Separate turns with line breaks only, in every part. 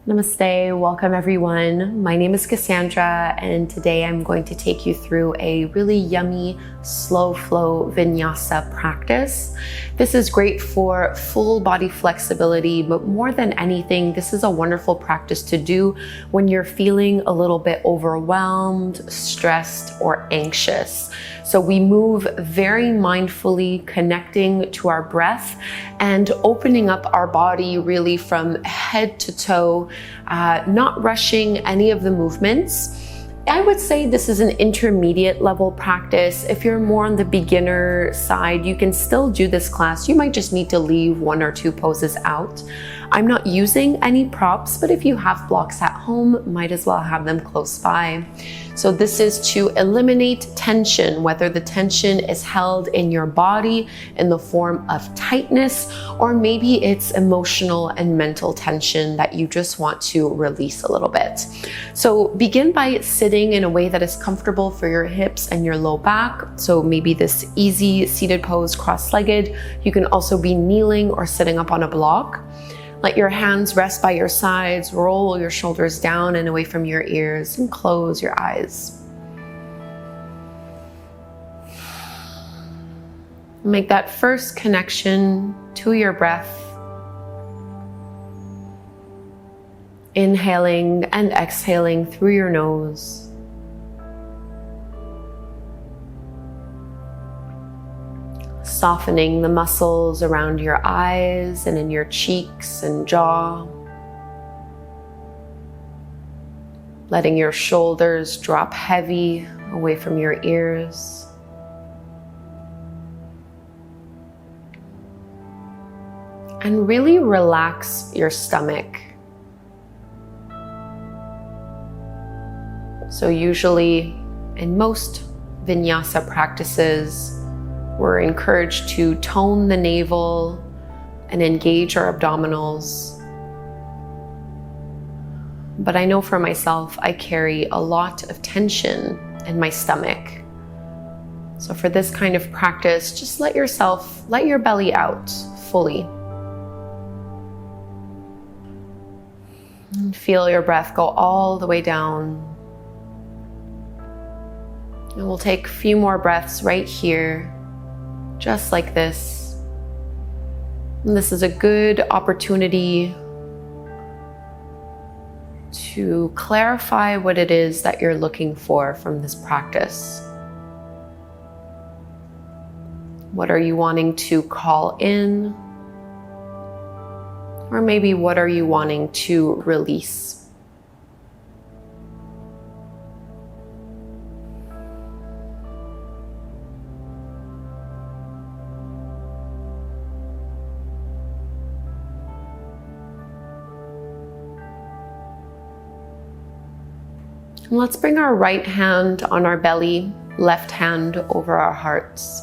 Namaste, welcome everyone. My name is Kassandra, and today I'm going to take you through a really yummy slow flow vinyasa practice. This is great for full body flexibility, but more than anything, this is a wonderful practice to do when you're feeling a little bit overwhelmed, stressed, or anxious. So we move very mindfully, connecting to our breath and opening up our body really from head to toe, not rushing any of the movements. I would say this is an intermediate level practice. If you're more on the beginner side, you can still do this class. You might just need to leave one or two poses out. I'm not using any props, but if you have blocks at home, might as well have them close by. So this is to eliminate tension, whether the tension is held in your body in the form of tightness, or maybe it's emotional and mental tension that you just want to release a little bit. So begin by sitting in a way that is comfortable for your hips and your low back. So maybe this easy seated pose, cross-legged. You can also be kneeling or sitting up on a block. Let your hands rest by your sides, roll your shoulders down and away from your ears, and close your eyes. Make that first connection to your breath. Inhaling and exhaling through your nose. Softening the muscles around your eyes and in your cheeks and jaw. Letting your shoulders drop heavy away from your ears. And really relax your stomach. So usually in most vinyasa practices, we're encouraged to tone the navel and engage our abdominals. But I know for myself, I carry a lot of tension in my stomach. So for this kind of practice, just let your belly out fully. And feel your breath go all the way down. And we'll take a few more breaths right here, just like this. And this is a good opportunity to clarify what it is that you're looking for from this practice. What are you wanting to call in? Or maybe what are you wanting to release? And let's bring our right hand on our belly, left hand over our hearts.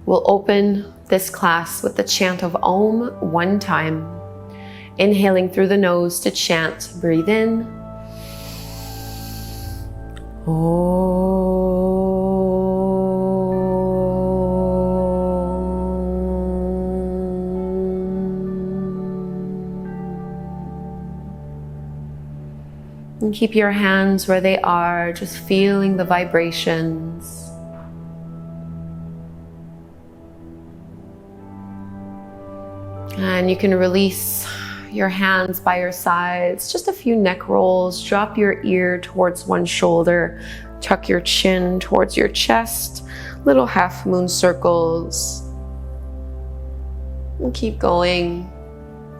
We'll open this class with the chant of Om one time. Inhaling through the nose to chant, breathe in. Om. And keep your hands where they are, just feeling the vibrations. And you can release your hands by your sides, just a few neck rolls. Drop your ear towards one shoulder, tuck your chin towards your chest, little half moon circles. And keep going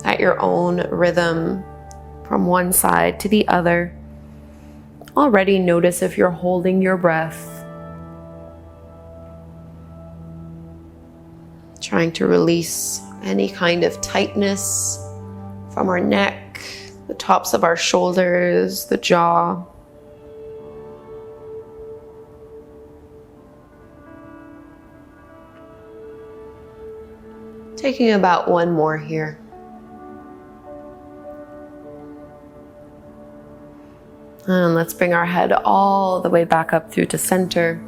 at your own rhythm from one side to the other. Already notice if you're holding your breath. Trying to release any kind of tightness from our neck, the tops of our shoulders, the jaw. Taking about one more here. And let's bring our head all the way back up through to center.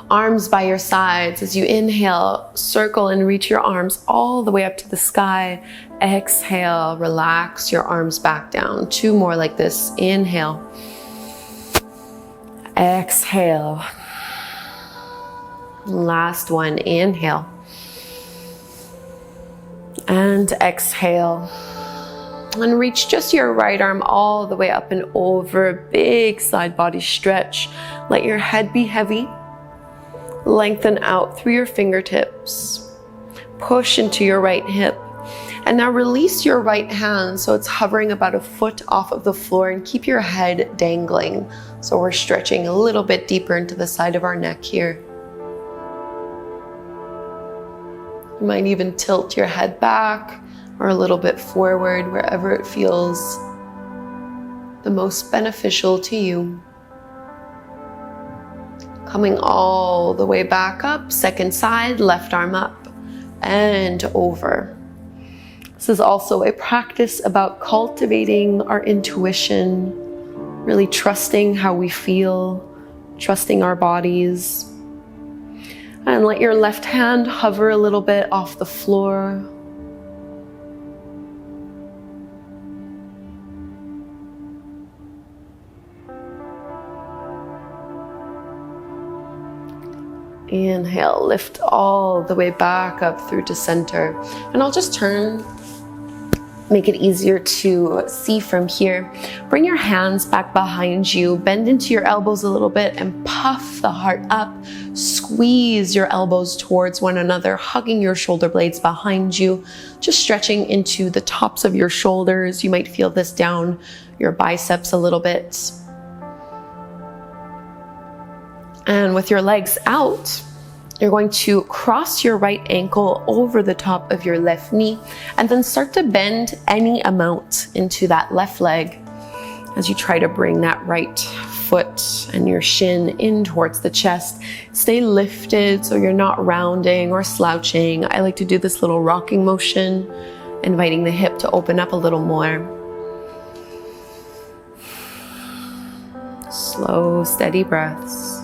Arms by your sides. As you inhale, circle and reach your arms all the way up to the sky. Exhale, relax your arms back down. 2 more like this. Inhale. Exhale. Last one. Inhale. And exhale. And reach just your right arm all the way up and over. Big side body stretch. Let your head be heavy. Lengthen out through your fingertips. Push into your right hip. And now release your right hand so it's hovering about a foot off of the floor, and keep your head dangling. So we're stretching a little bit deeper into the side of our neck here. You might even tilt your head back or a little bit forward, wherever it feels the most beneficial to you. Coming all the way back up, second side, left arm up and over. This is also a practice about cultivating our intuition, really trusting how we feel, trusting our bodies. And let your left hand hover a little bit off the floor. Inhale, lift all the way back up through to center. And I'll just turn, make it easier to see from here. Bring your hands back behind you, bend into your elbows a little bit and puff the heart up. Squeeze your elbows towards one another, hugging your shoulder blades behind you, just stretching into the tops of your shoulders. You might feel this down your biceps a little bit. And with your legs out, you're going to cross your right ankle over the top of your left knee and then start to bend any amount into that left leg as you try to bring that right foot and your shin in towards the chest. Stay lifted so you're not rounding or slouching. I like to do this little rocking motion, inviting the hip to open up a little more. Slow, steady breaths.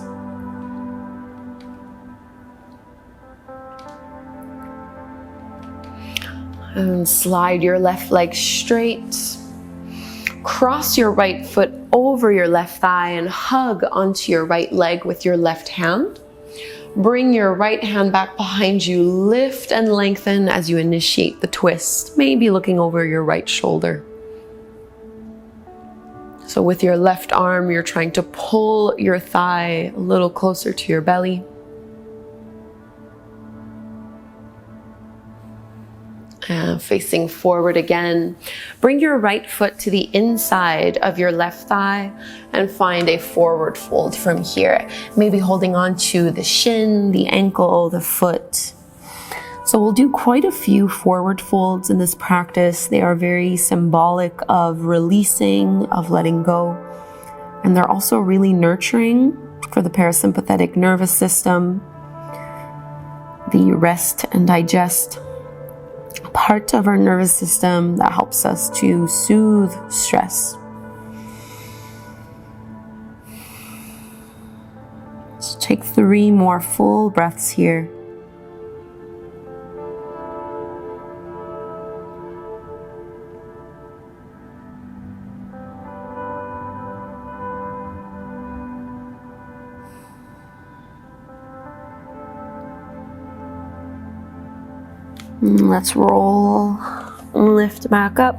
And slide your left leg straight. Cross your right foot over your left thigh and hug onto your right leg with your left hand. Bring your right hand back behind you. Lift and lengthen as you initiate the twist, maybe looking over your right shoulder. So with your left arm, you're trying to pull your thigh a little closer to your belly. Facing forward again. Bring your right foot to the inside of your left thigh and find a forward fold from here. Maybe holding on to the shin, the ankle, the foot. So we'll do quite a few forward folds in this practice. They are very symbolic of releasing, of letting go. And they're also really nurturing for the parasympathetic nervous system, the rest and digest part of our nervous system that helps us to soothe stress. So take 3 more full breaths here. Let's roll, lift back up.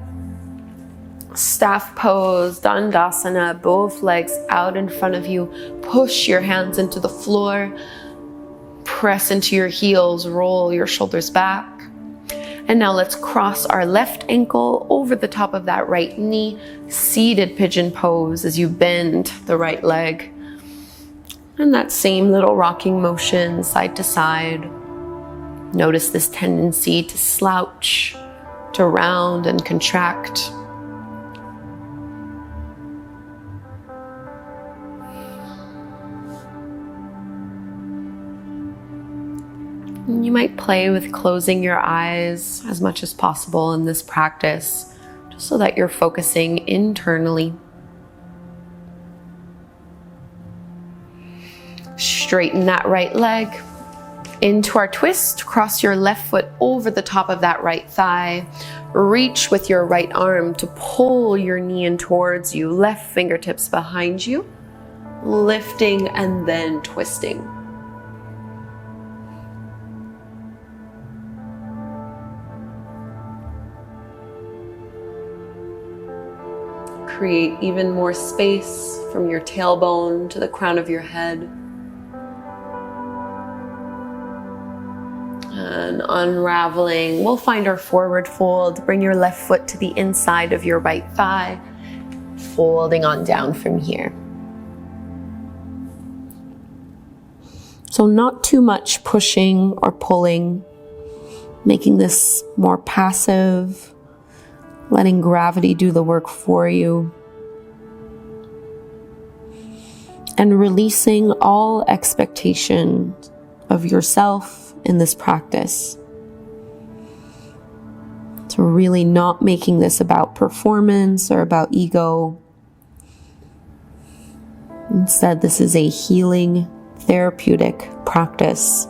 Staff pose, Tadasana, both legs out in front of you. Push your hands into the floor. Press into your heels, roll your shoulders back. And now let's cross our left ankle over the top of that right knee. Seated pigeon pose as you bend the right leg. And that same little rocking motion side to side. Notice this tendency to slouch, to round and contract. You might play with closing your eyes as much as possible in this practice, just so that you're focusing internally. straighten that right leg. Into our twist, cross your left foot over the top of that right thigh. Reach with your right arm to pull your knee in towards you. Left fingertips behind you. Lifting and then twisting. Create even more space from your tailbone to the crown of your head. And unraveling, we'll find our forward fold. Bring your left foot to the inside of your right thigh, folding on down from here. So not too much pushing or pulling, making this more passive, letting gravity do the work for you. And releasing all expectation of yourself in this practice. So really not making this about performance or about ego. Instead, this is a healing, therapeutic practice.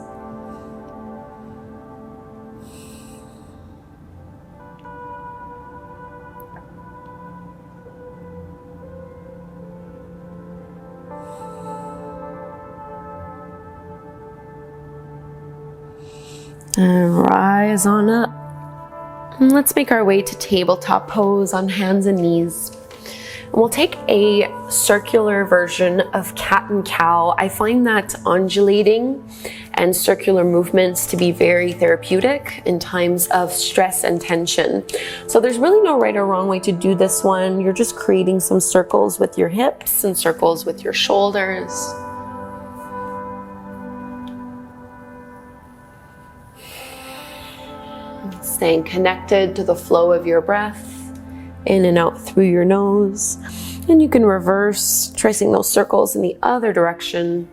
And rise on up. And let's make our way to tabletop pose on hands and knees. And we'll take a circular version of cat and cow. I find that undulating and circular movements to be very therapeutic in times of stress and tension. So there's really no right or wrong way to do this one. You're just creating some circles with your hips and circles with your shoulders. Staying connected to the flow of your breath, in and out through your nose. And you can reverse, tracing those circles in the other direction.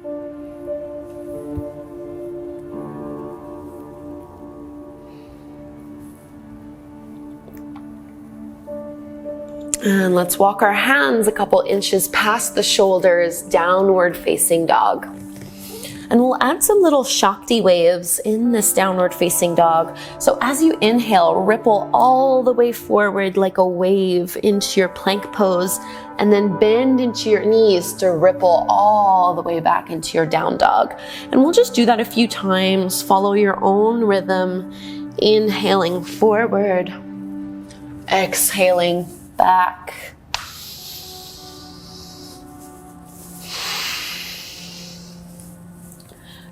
And let's walk our hands a couple inches past the shoulders, downward facing dog. And we'll add some little Shakti waves in this downward facing dog. So as you inhale, ripple all the way forward like a wave into your plank pose, and then bend into your knees to ripple all the way back into your down dog. And we'll just do that a few times. Follow your own rhythm. Inhaling forward, exhaling back.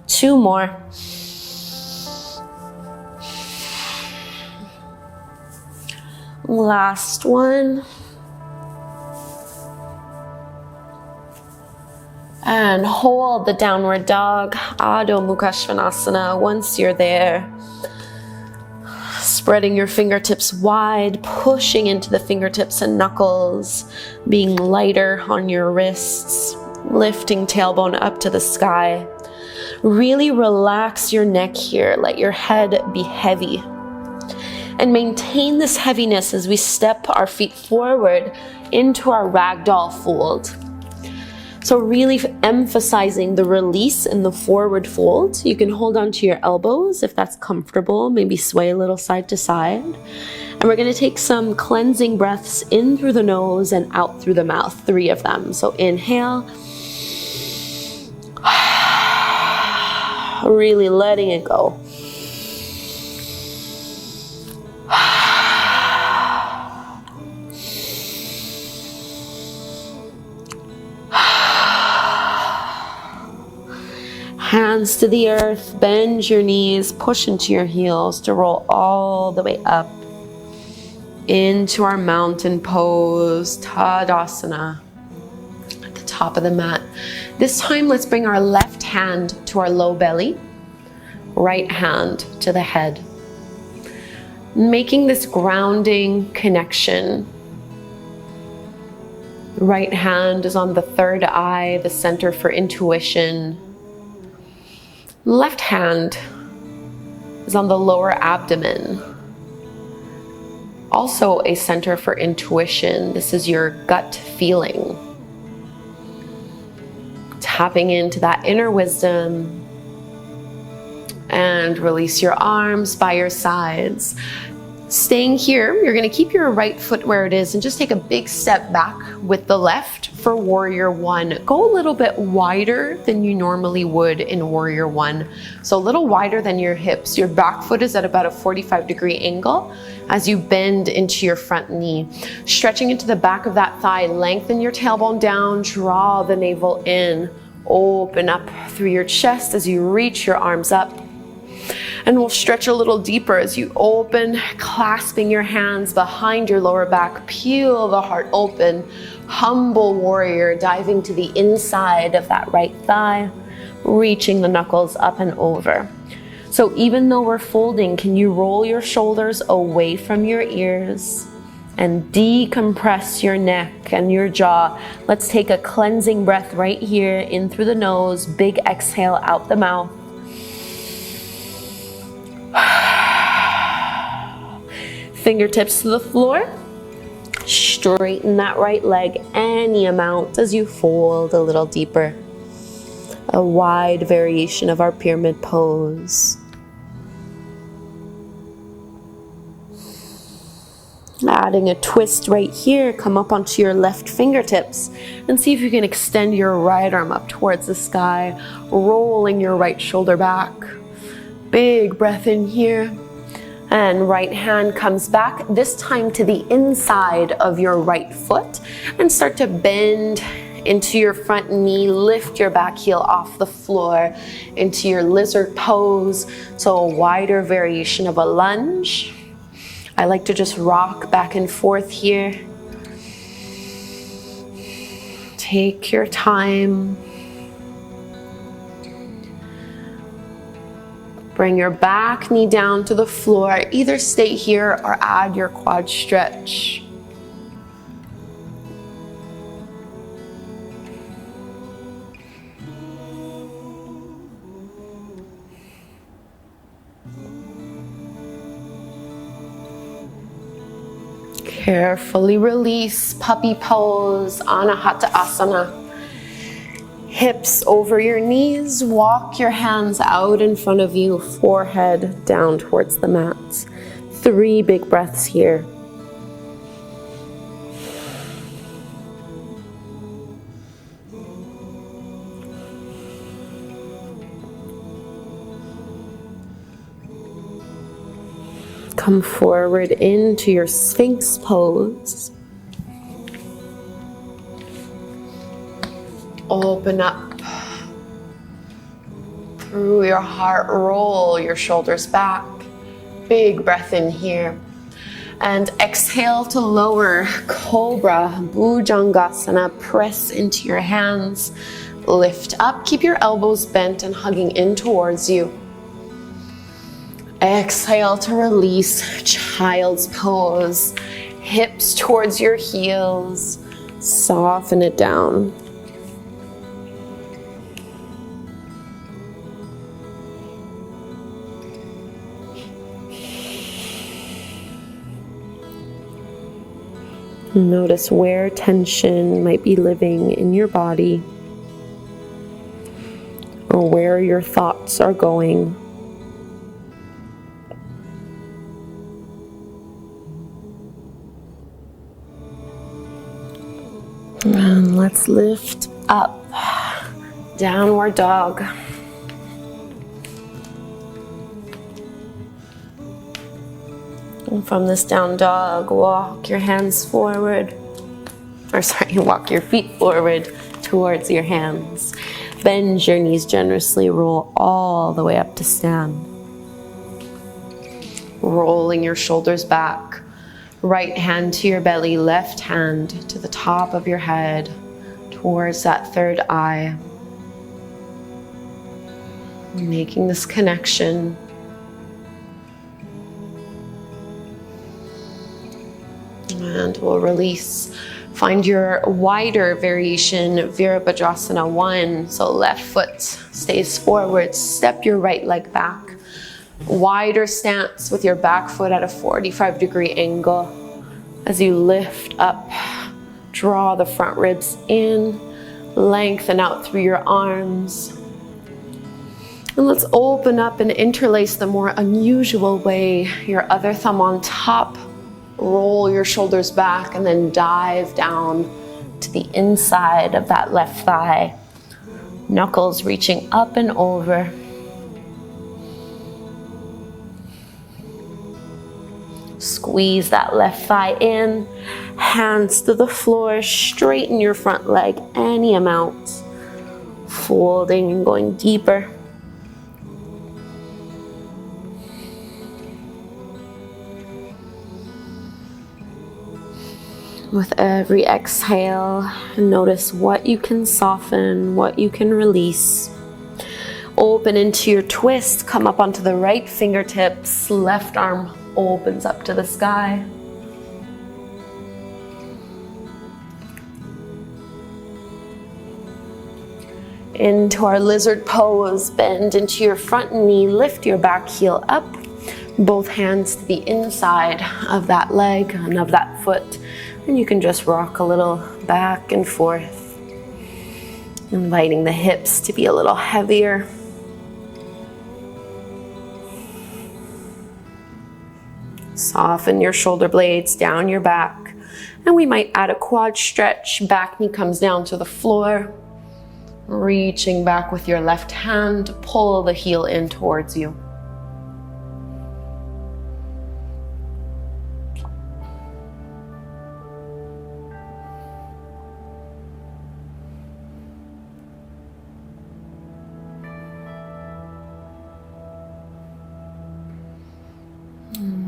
Two more. Last one. And hold the downward dog, Adho Mukha Svanasana. Once you're there, spreading your fingertips wide, pushing into the fingertips and knuckles, being lighter on your wrists, lifting tailbone up to the sky. Really relax your neck here. Let your head be heavy. And maintain this heaviness as we step our feet forward into our Ragdoll Fold. So really emphasizing the release in the forward fold. You can hold on to your elbows if that's comfortable. Maybe sway a little side to side. And we're going to take some cleansing breaths in through the nose and out through the mouth. 3 of them. So inhale. Really letting it go. Hands to the earth, bend your knees, push into your heels to roll all the way up into our mountain pose, Tadasana, at the top of the mat. This time, let's bring our left hand to our low belly, right hand to the head. Making this grounding connection. Right hand is on the third eye, the center for intuition. Left hand is on the lower abdomen. Also a center for intuition. This is your gut feeling. tapping into that inner wisdom. And release your arms by your sides. Staying here, you're going to keep your right foot where it is and just take a big step back with the left for Warrior One. Go a little bit wider than you normally would in Warrior One. So a little wider than your hips. Your back foot is at about a 45-degree angle as you bend into your front knee. Stretching into the back of that thigh, lengthen your tailbone down, draw the navel in, open up through your chest as you reach your arms up. And we'll stretch a little deeper as you open, clasping your hands behind your lower back, peel the heart open, humble warrior, diving to the inside of that right thigh, reaching the knuckles up and over. So even though we're folding, can you roll your shoulders away from your ears and decompress your neck and your jaw? Let's take a cleansing breath right here, in through the nose, big exhale out the mouth. Fingertips to the floor. Straighten that right leg any amount as you fold a little deeper. A wide variation of our pyramid pose. Adding a twist right here, come up onto your left fingertips and see if you can extend your right arm up towards the sky, rolling your right shoulder back. Big breath in here. And right hand comes back, this time to the inside of your right foot, and start to bend into your front knee. Lift your back heel off the floor into your lizard pose. So a wider variation of a lunge. I like to just rock back and forth here. Take your time. Bring your back knee down to the floor. Either stay here or add your quad stretch. Carefully release, puppy pose, Anahata Asana. Hips over your knees, walk your hands out in front of you, forehead down towards the mat. 3 big breaths here. Come forward into your Sphinx pose. Open up through your heart, roll your shoulders back. Big breath in here. And exhale to lower, Cobra, Bhujangasana. Press into your hands. Lift up, keep your elbows bent and hugging in towards you. Exhale to release, Child's Pose. Hips towards your heels. Soften it down. Notice where tension might be living in your body, or where your thoughts are going. And let's lift up, downward dog. And from this down dog, walk your hands forward, walk your feet forward towards your hands. Bend your knees generously, roll all the way up to stand. Rolling your shoulders back. Right hand to your belly, left hand to the top of your head, towards that third eye. Making this connection. And we'll release. Find your wider variation, Virabhadrasana 1. So left foot stays forward, step your right leg back. Wider stance with your back foot at a 45-degree angle. As you lift up, draw the front ribs in, Lengthen out through your arms. And let's open up and interlace the more unusual way. Your other thumb on top. Roll your shoulders back and then dive down to the inside of that left thigh. Knuckles reaching up and over. Squeeze that left thigh in. Hands to the floor. Straighten your front leg any amount. Folding and going deeper. With every exhale, notice what you can soften, what you can release. Open into your twist, come up onto the right fingertips, left arm opens up to the sky. Into our lizard pose, bend into your front knee, lift your back heel up, both hands to the inside of that leg and of that foot. And you can just rock a little back and forth, inviting the hips to be a little heavier. Soften your shoulder blades down your back. And we might add a quad stretch. Back knee comes down to the floor. Reaching back with your left hand, pull the heel in towards you.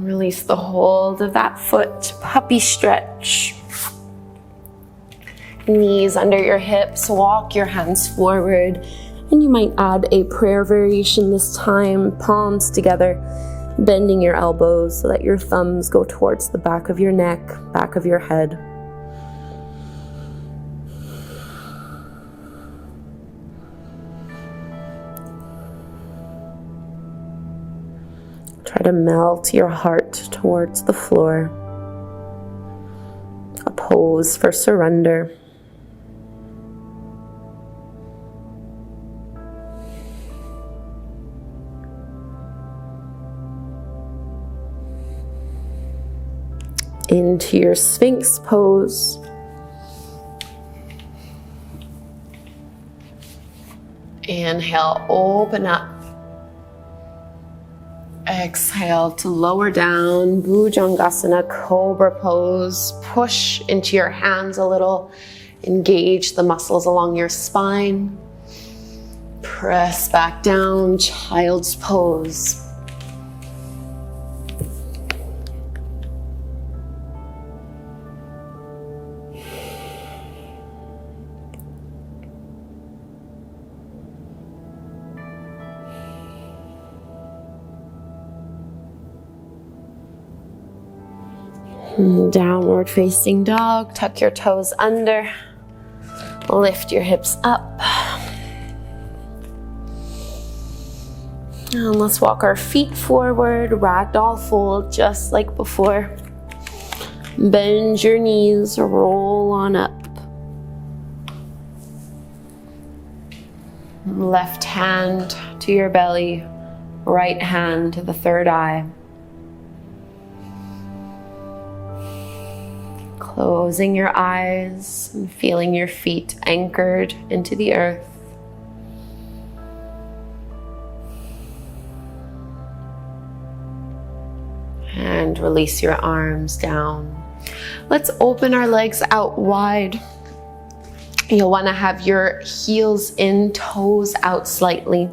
Release the hold of that foot, puppy stretch. Knees under your hips, walk your hands forward. And you might add a prayer variation this time, palms together, bending your elbows so that your thumbs go towards the back of your neck, back of your head. Try to melt your heart towards the floor. A pose for surrender. Into your Sphinx pose. Inhale, open up. Exhale to lower down, Bhujangasana, Cobra pose. Push into your hands a little. Engage the muscles along your spine. Press back down, Child's pose. Downward facing dog, tuck your toes under, lift your hips up. And let's walk our feet forward, Ragdoll Fold just like before. Bend your knees, roll on up. Left hand to your belly, right hand to the third eye. Closing your eyes and feeling your feet anchored into the earth. And release your arms down. Let's open our legs out wide. You'll want to have your heels in, toes out slightly.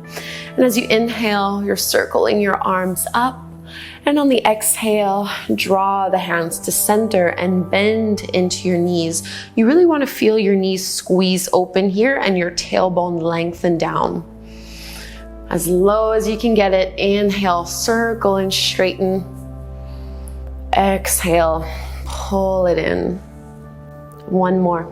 And as you inhale, you're circling your arms up. And on the exhale, draw the hands to center and bend into your knees. You really want to feel your knees squeeze open here and your tailbone lengthen down. As low as you can get it, inhale, circle and straighten. Exhale, pull it in. One more.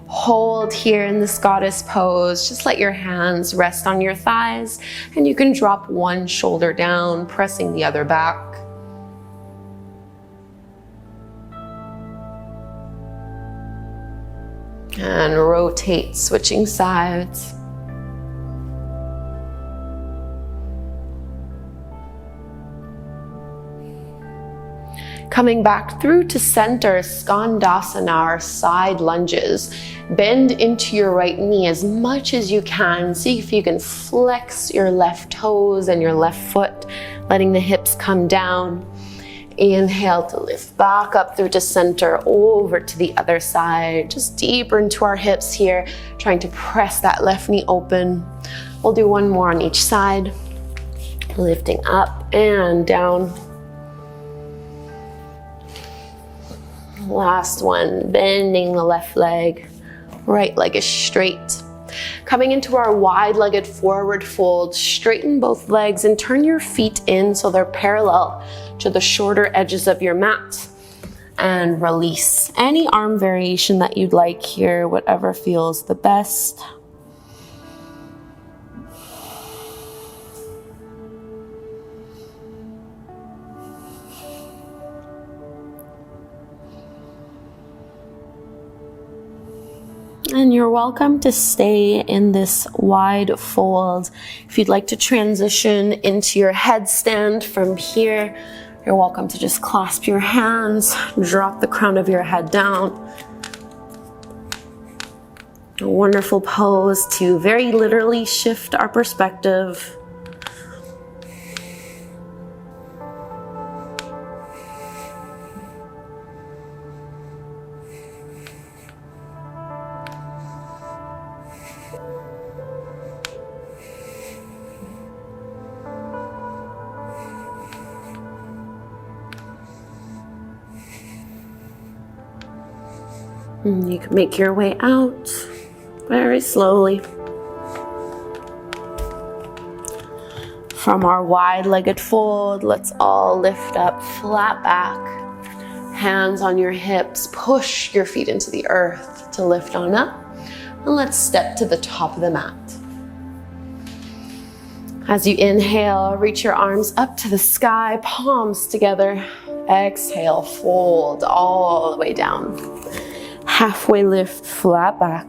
Hold here in this goddess pose. Just let your hands rest on your thighs and you can drop one shoulder down, pressing the other back. And rotate, switching sides. Coming back through to center, Skandasana, or side lunges. Bend into your right knee as much as you can. See if you can flex your left toes and your left foot, letting the hips come down. Inhale to lift back up through to center, over to the other side. Just deeper into our hips here, trying to press that left knee open. We'll do one more on each side. Lifting up and down. Last one, bending the left leg, right leg is straight. Coming into our wide-legged forward fold, straighten both legs and turn your feet in so they're parallel to the shorter edges of your mat. And release. Any arm variation that you'd like here, whatever feels the best. And you're welcome to stay in this wide fold. If you'd like to transition into your headstand from here, you're welcome to just clasp your hands, drop the crown of your head down. A wonderful pose to very literally shift our perspective. And you can make your way out very slowly. From our wide-legged fold, let's all lift up, flat back, hands on your hips, push your feet into the earth to lift on up, and let's step to the top of the mat. As you inhale, reach your arms up to the sky, palms together. Exhale, fold all the way down. Halfway lift, flat back.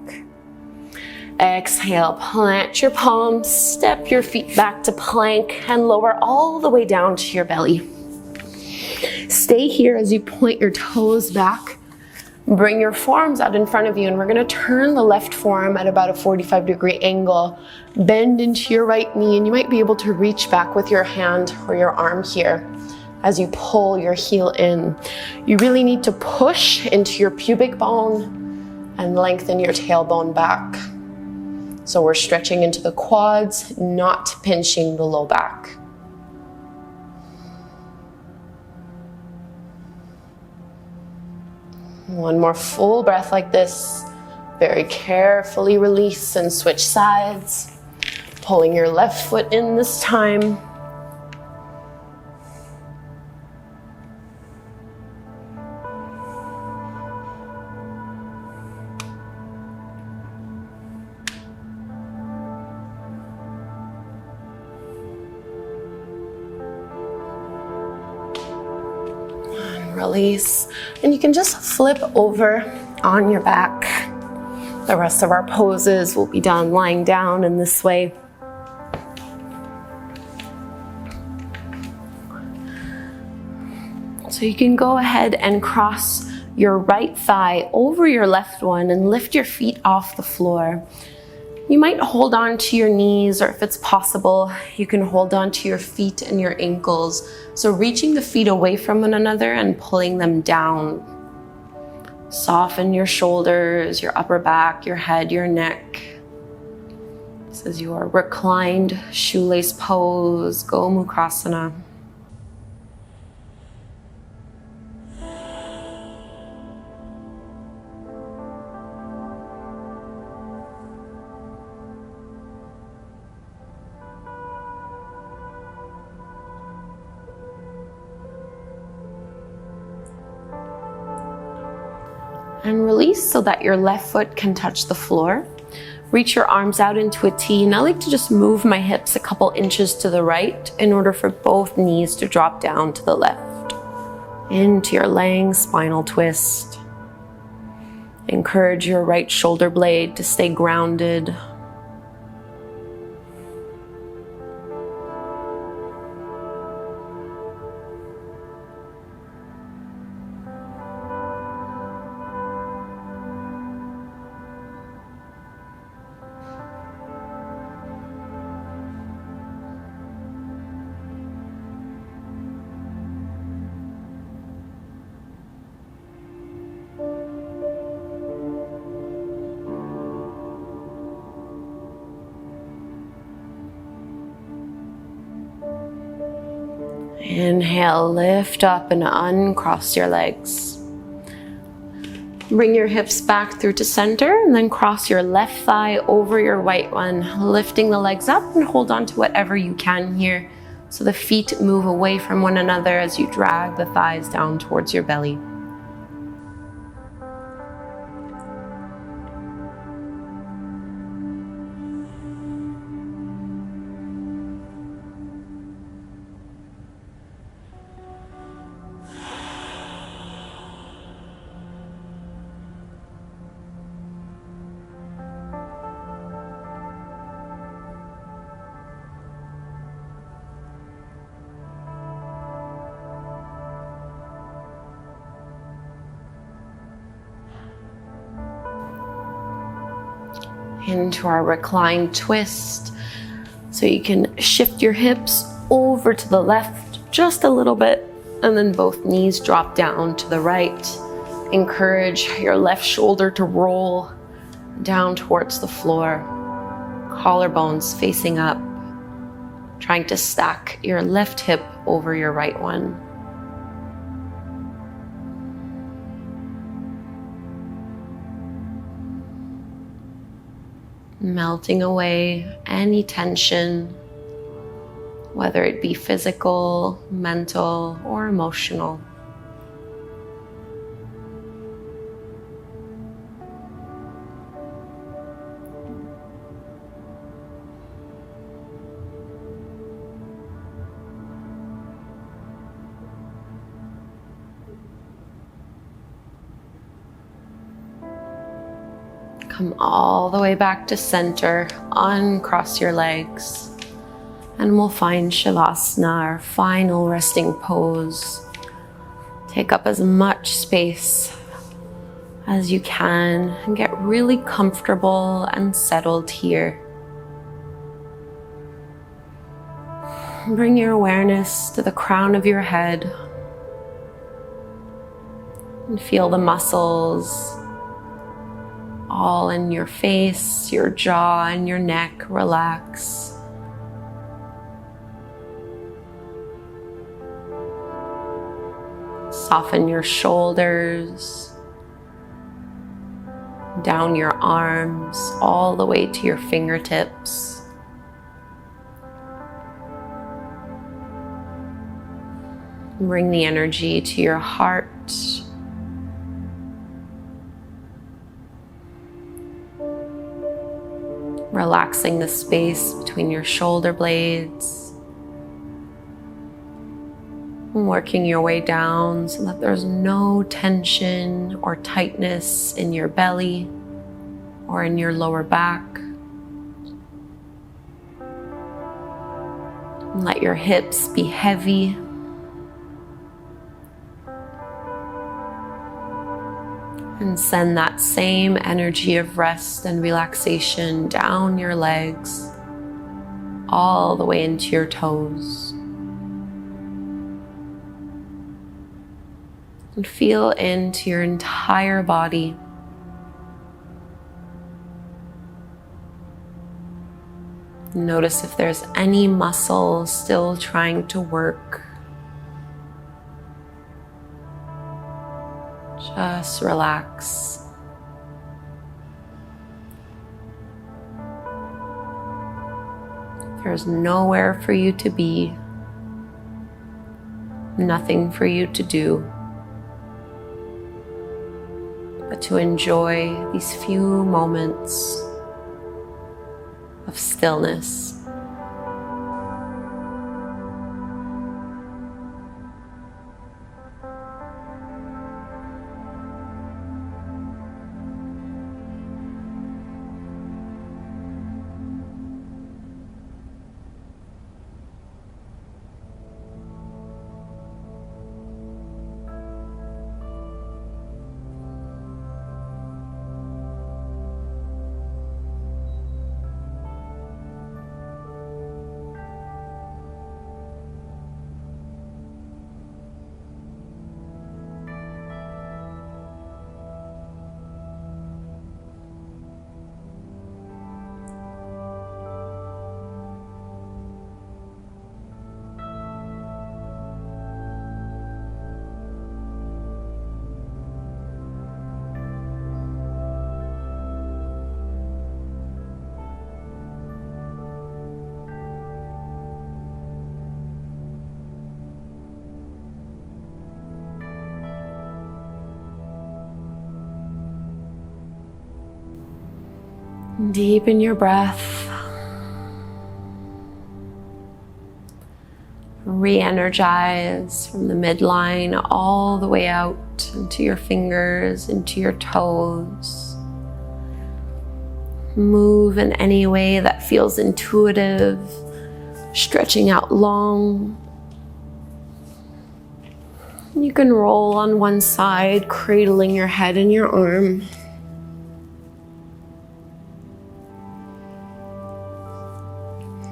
Exhale, plant your palms, step your feet back to plank and lower all the way down to your belly. Stay here as you point your toes back. Bring your forearms out in front of you, and we're gonna turn the left forearm at about a 45-degree angle. Bend into your right knee, and you might be able to reach back with your hand or your arm here as you pull your heel in. You really need to push into your pubic bone and lengthen your tailbone back. So we're stretching into the quads, not pinching the low back. One more full breath like this. Very carefully release and switch sides. Pulling your left foot in this time. Release, and you can just flip over on your back. The rest of our poses will be done lying down in this way. So you can go ahead and cross your right thigh over your left one and lift your feet off the floor. You might hold on to your knees, or if it's possible, you can hold on to your feet and your ankles. So reaching the feet away from one another and pulling them down. Soften your shoulders, your upper back, your head, your neck. This is your reclined shoelace pose, Gomukhasana. And release so that your left foot can touch the floor. Reach your arms out into a T, and I like to just move my hips a couple inches to the right in order for both knees to drop down to the left. Into your Lang spinal twist. Encourage your right shoulder blade to stay grounded. Inhale, lift up and uncross your legs. Bring your hips back through to center and then cross your left thigh over your right one, lifting the legs up and hold on to whatever you can here. So the feet move away from one another as you drag the thighs down towards your belly. Into our recline twist. So you can shift your hips over to the left just a little bit, and then both knees drop down to the right. Encourage your left shoulder to roll down towards the floor. Collarbones facing up. Trying to stack your left hip over your right one. Melting away any tension, whether it be physical, mental, or emotional. Come all the way back to center, uncross your legs, and we'll find Shavasana, our final resting pose. Take up as much space as you can and get really comfortable and settled here. Bring your awareness to the crown of your head and feel the muscles all in your face, your jaw, and your neck relax. Soften your shoulders, down your arms, all the way to your fingertips. Bring the energy to your heart. Relaxing the space between your shoulder blades. Working your way down so that there's no tension or tightness in your belly or in your lower back. Let your hips be heavy. And send that same energy of rest and relaxation down your legs, all the way into your toes. And feel into your entire body. Notice if there's any muscle still trying to work. Just relax. There's nowhere for you to be, nothing for you to do, but to enjoy these few moments of stillness. Deepen your breath. Re-energize from the midline all the way out into your fingers, into your toes. Move in any way that feels intuitive, stretching out long. You can roll on one side, cradling your head in your arm.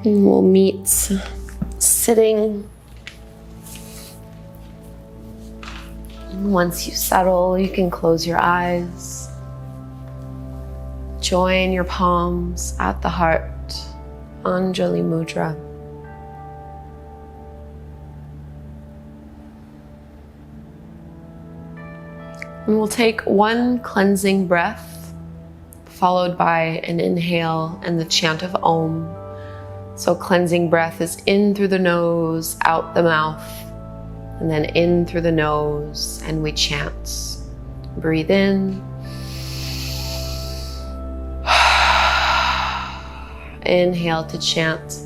And we'll meet sitting. And once you settle, you can close your eyes. Join your palms at the heart, Anjali Mudra. And we'll take one cleansing breath, followed by an inhale and the chant of Om. So cleansing breath is in through the nose, out the mouth, and then in through the nose, and we chant. Breathe in. Inhale to chant.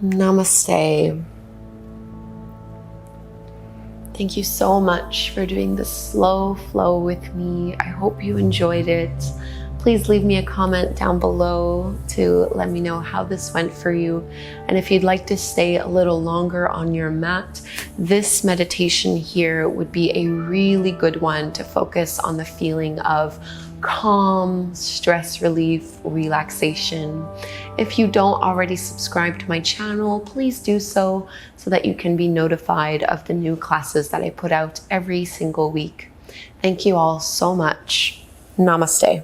Namaste. Thank you so much for doing this slow flow with me. I hope you enjoyed it. Please leave me a comment down below to let me know how this went for you. And if you'd like to stay a little longer on your mat, this meditation here would be a really good one to focus on the feeling of calm, stress relief, relaxation. If you don't already subscribe to my channel, please do so that you can be notified of the new classes that I put out every single week. Thank you all so much. Namaste.